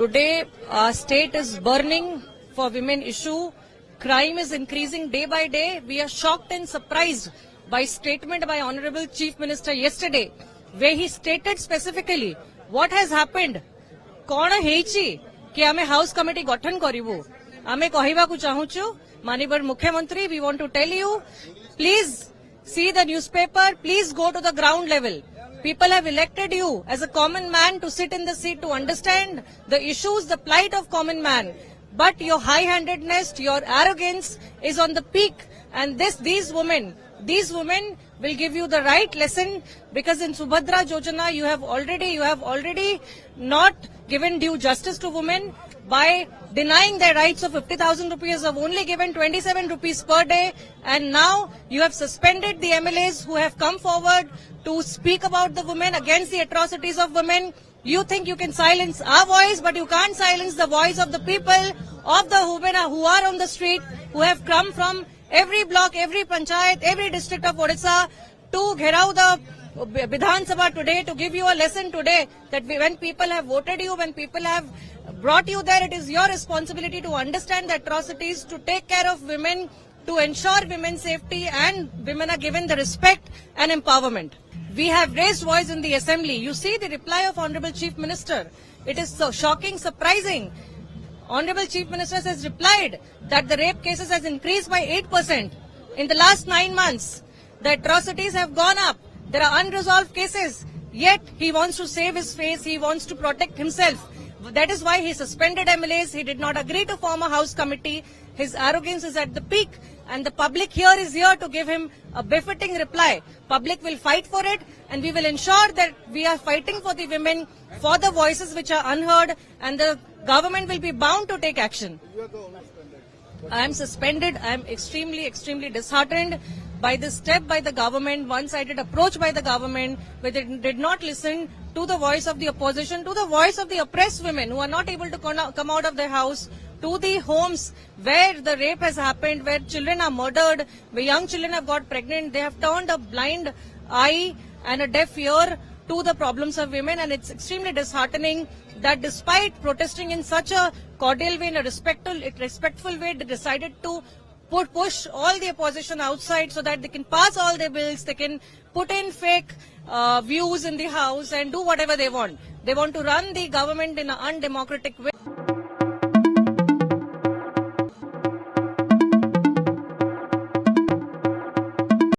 Today, our state is burning for women issue. Crime is increasing day by day. We are shocked and surprised by statement by Honorable Chief Minister yesterday, where he stated specifically what has happened. कौन हेची कि आमे house committee गठन करिवु आमे कहिबा को चाहूछु माननीय मुख्यमंत्री we want to tell you please see the newspaper, please go to the ground level. People have elected you as a common man to sit in the seat to understand the issues, the plight of common man. But your high-handedness, your arrogance is on the peak, and these women will give you the right lesson, because in Subhadra Yojana you have already not given due justice to women by denying their rights of 50,000 rupees, have only given 27 rupees per day, and now you have suspended the MLAs who have come forward to speak about the women, against the atrocities of women. You think you can silence our voice, but you can't silence the voice of the people, of the women who are on the street, who have come from every block, every panchayat, every district of Odisha to Gherau the Vidhan Sabha today, to give you a lesson today that when people have voted you, when people have brought you there, it is your responsibility to understand the atrocities, to take care of women, to ensure women's safety, and women are given the respect and empowerment. We have raised voice in the assembly. You see the reply of Honorable Chief Minister. It is so shocking, surprising. Honorable Chief Minister has replied that the rape cases has increased by 8% in the last 9 months. The atrocities have gone up. There are unresolved cases. Yet he wants to save his face. He wants to protect himself. That is why he suspended MLAs. He did not agree to form a house committee. His arrogance is at the peak, and the public here is here to give him a befitting reply. Public will fight for it, and we will ensure that we are fighting for the women, for the voices which are unheard, and the government will be bound to take action. I am suspended. I am extremely disheartened by this step by the government, one-sided approach by the government, where they did not listen to the voice of the opposition, to the voice of the oppressed women who are not able to come out of their house, to the homes where the rape has happened, where children are murdered, where young children have got pregnant. They have turned a blind eye and a deaf ear to the problems of women, and it's extremely disheartening that despite protesting in such a cordial way, in a respectful way, they decided to push all the opposition outside so that they can pass all their bills, they can put in fake views in the house and do whatever they want. They want to run the government in an undemocratic way.